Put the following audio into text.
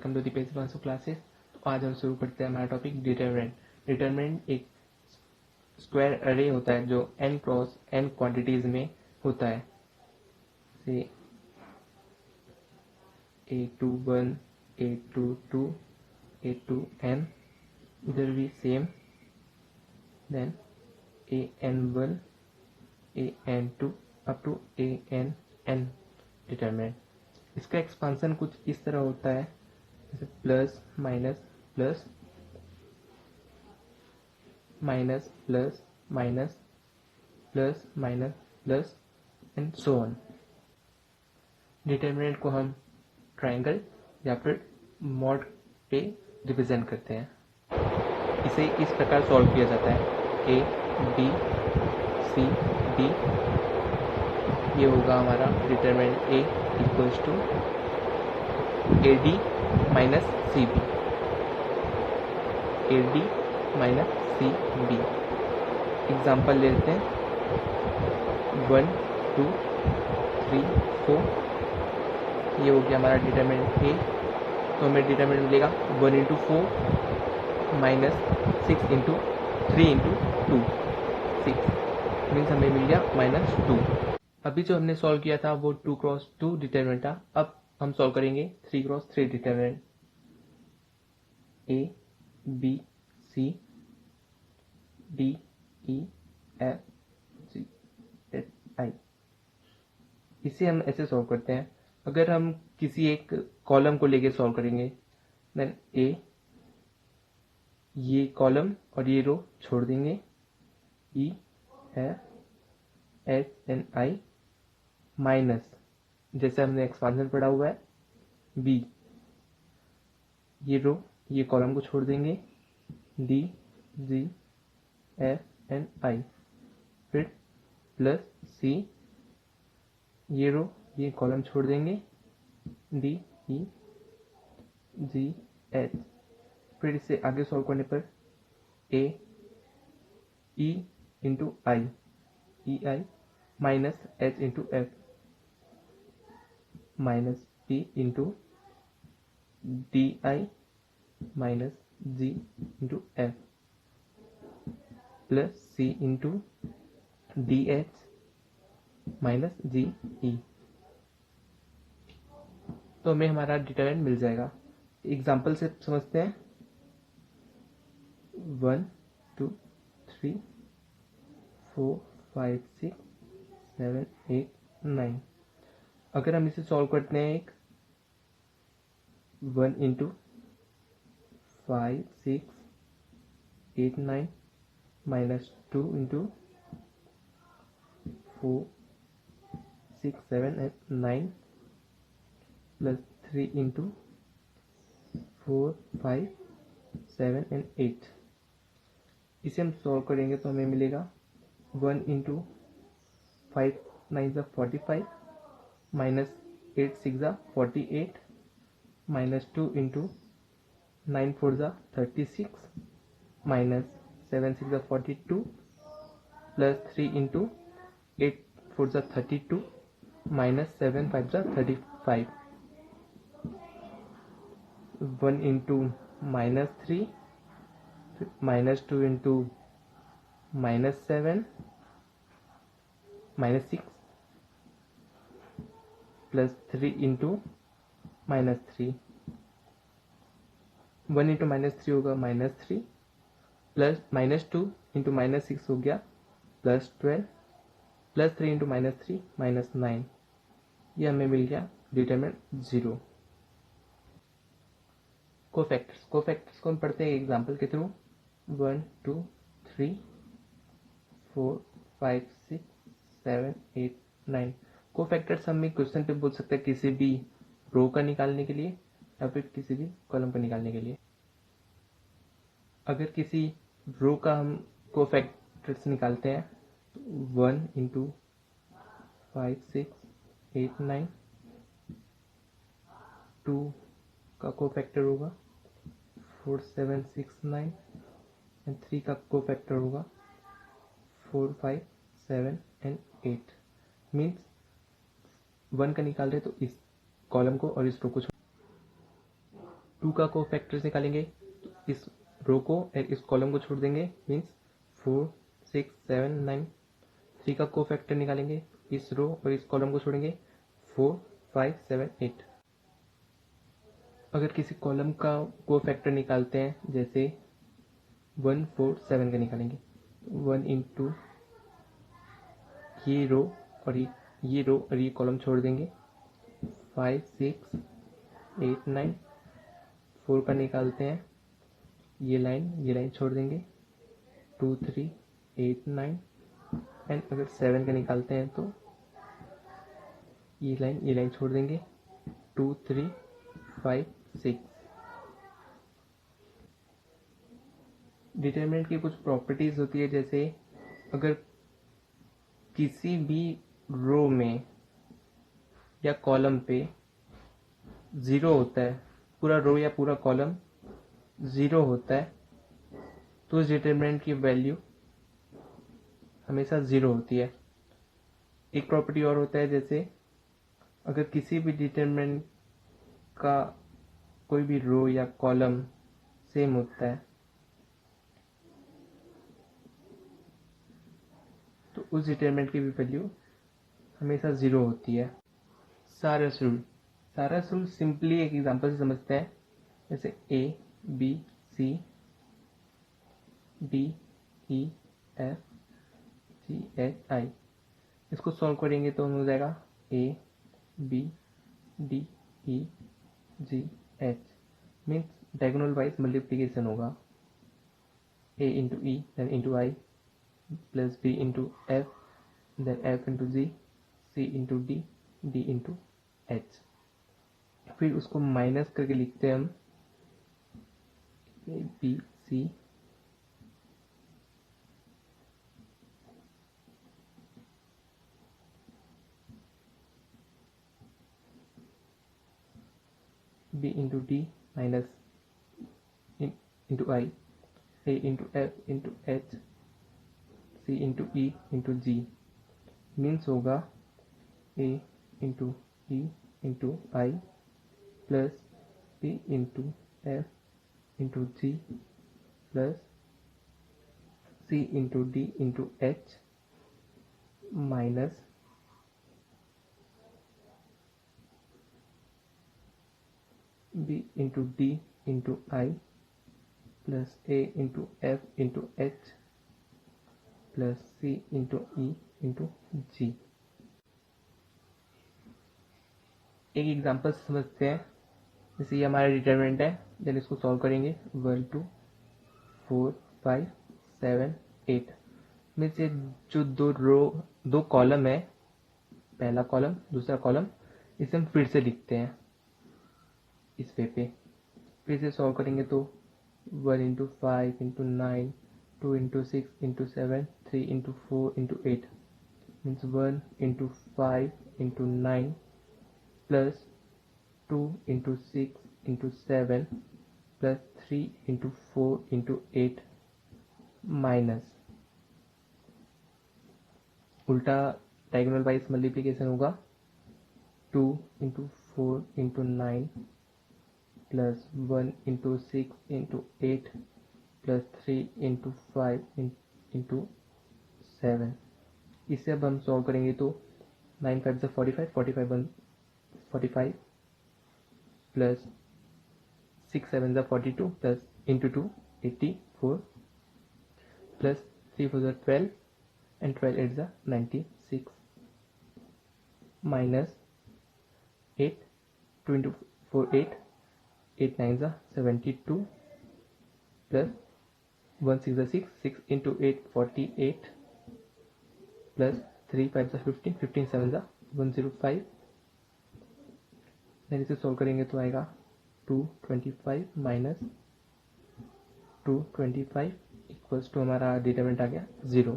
Welcome to the basic of classes. तो आज हम शुरू करते हैं हमारा टॉपिक डिटरमिनेंट। डिटरमिनेंट एक स्क्वायर अरे होता है जो n क्रॉस n क्वांटिटीज में होता है। से a21 a22 a2n, इधर भी same, then an1 an2 up to ann determinant. इसका एक्सपांसन कुछ इस तरह होता है, जैसे plus minus plus minus plus minus plus minus plus and so on. Determinant को हम ट्रायंगल या फिर मॉड पे रिप्रेजेंट करते हैं। इसे इस प्रकार सॉल्व किया जाता है, ए बी सी डी। ये होगा हमारा determinant A equals to A D minus C B, A D minus C B. Example लेते हैं 1 2 3 4। ये हो गया हमारा डिटरमिनेंट ए। तो हमें डिटरमिनेंट मिलेगा 1 into 4 minus 6 into 3 into 2, 6 means हमें मिल गया -2। अभी जो हमने सॉल्व किया था वो 2 क्रॉस 2 डिटरमिनेंट था। अब हम सॉल्व करेंगे 3 cross 3 determinant. A B C D E F G H I. इसे हम ऐसे सॉल्व करते हैं। अगर हम किसी एक कॉलम को लेके सॉल्व करेंगे, देन ए, ये कॉलम और ये रो छोड़ देंगे, ई एफ एच एन आई माइनस, जैसे हमने एक्सपांशन पढ़ा हुआ है, बी, ये रो ये कॉलम को छोड़ देंगे, डी जी एफ एन आई, फिर प्लस सी, ये रो ये कॉलम छोड़ देंगे, डी ई जी एच। फिर इसे आगे सॉल्व करने पर A E into I, E I minus H into F minus P into D I minus G into F plus C into D H minus G E. तो हमें हमारा determinant मिल जाएगा। Example से समझते हैं। 1 2 3 4 5 6 7 8 9। अगर हम इसे सॉल्व करते हैं, एक 1 into 5 6 8 9 minus 2 into 4 6 7 8 9 plus 3 into 4 5 7 and 8। इसे हम सॉल्व करेंगे तो हमें मिलेगा 1 इंटू 5 9 ज़ा 45 माइनस 8 6 ज़ा 48 माइनस 2 इंटू 9 4 ज़ा 36 माइनस 7 6 ज़ा 42 प्लस 3 इंटू 8 4 ज़ा 32 माइनस 7 5 ज़ा 35। 1 into -3 minus 2 into -7 -6 plus 3 into -3। 1 into -3 होगा -3 प्लस -2 इंटू -6 हो गया +12 प्लस 3 इंटू -3 -9। ये हमें मिल गया डिटरमिनेंट 0। कोफैक्टर्स को हम पढ़ते हैं एग्जाम्पल के थ्रू। 1 2 3 4 5 6 7 8 9। कोफैक्टर्स हम एक क्वेश्चन पे बोल सकते हैं, किसी भी रो का निकालने के लिए या फिर किसी भी कॉलम का निकालने के लिए। अगर किसी रो का हम कोफैक्टर्स निकालते हैं तो 1 इंटू 5 6 8 9, 2 का कोफैक्टर होगा 4 7 6 9 एंड 3 का कोफैक्टर होगा 4 5 7 एंड 8। मीन्स 1 का निकाल रहे तो इस कॉलम को और इस रो को 2 का कोफैक्टर्स निकालेंगे तो इस रो को और इस कॉलम को छोड़ देंगे, मीन्स 4 6 7 9। 3 का कोफैक्टर निकालेंगे, इस रो और इस कॉलम को छोड़ेंगे, 4 5 7 8। अगर किसी कॉलम का कोफैक्टर निकालते हैं जैसे 1 4 7 का निकालेंगे, 1 इंटू ये रो और ये रो और ये कॉलम छोड़ देंगे, 5 6 8 9। 4 का निकालते हैं, ये लाइन छोड़ देंगे, 2 3 8 9। एंड अगर 7 का निकालते हैं तो ये लाइन छोड़ देंगे, 2 3 5 6। डिटरमिनेंट की कुछ प्रॉपर्टीज होती है, जैसे अगर किसी भी रो में या कॉलम पे 0 होता है, पूरा रो या पूरा कॉलम 0 होता है, तो उस डिटरमिनेंट की वैल्यू हमेशा 0 होती है। एक प्रॉपर्टी और होता है, जैसे अगर किसी भी डिटरमिनेंट का कोई भी रो या कॉलम सेम होता है तो उस डिटरमिनेंट की भी वैल्यू हमेशा 0 होती है। सारस रूल सिंपली एक एग्जांपल से समझते हैं, जैसे A B C D E F G H I। इसको सॉल्व करेंगे तो हो जाएगा A B D E G H, means diagonal wise multiplication होगा, A into E then into I plus B into F then F into G, C into D, D into H। फिर उसको minus करके लिखते हैं हम A B C B into D minus into I, A into F into H, C into E into G, means होगा A into E into I plus B into F into G plus C into D into H minus B into D into I plus A into F into H plus C into E into G। एक example समझते हैं, जैसे ये हमारा determinant है, then इसको solve करेंगे, 1 2 4 5 7 8। में से जो दो कॉलम है, पहला कॉलम दूसरा कॉलम, इसे हम फिर से लिखते हैं इस वे पे। फिर से सॉल्व करेंगे तो 1 into 5 into 9 2 into 6 into 7 3 into 4 into 8, means 1 into 5 into 9 plus 2 into 6 into 7 plus 3 into 4 into 8 minus उल्टा डायगोनल वाइज मल्टीप्लिकेशन होगा, 2 into 4 into 9 plus 1 into 6 into 8 plus 3 into 5 into 7। इसे अब हम सॉल्व करेंगे तो 9 5 45 45 45 plus 6 7 42 plus into 2 84 plus 3 4 12 and 12 8 96 minus 8 2 into 4 8 8 9 72 plus 1 6 6 6 into 8 48 plus 3 5 15 15 7 105। Then इसे solve करेंगे तो आएगा 225 माइनस 225 इक्वल्स टू हमारा डिटरमिनेंट आ गया 0।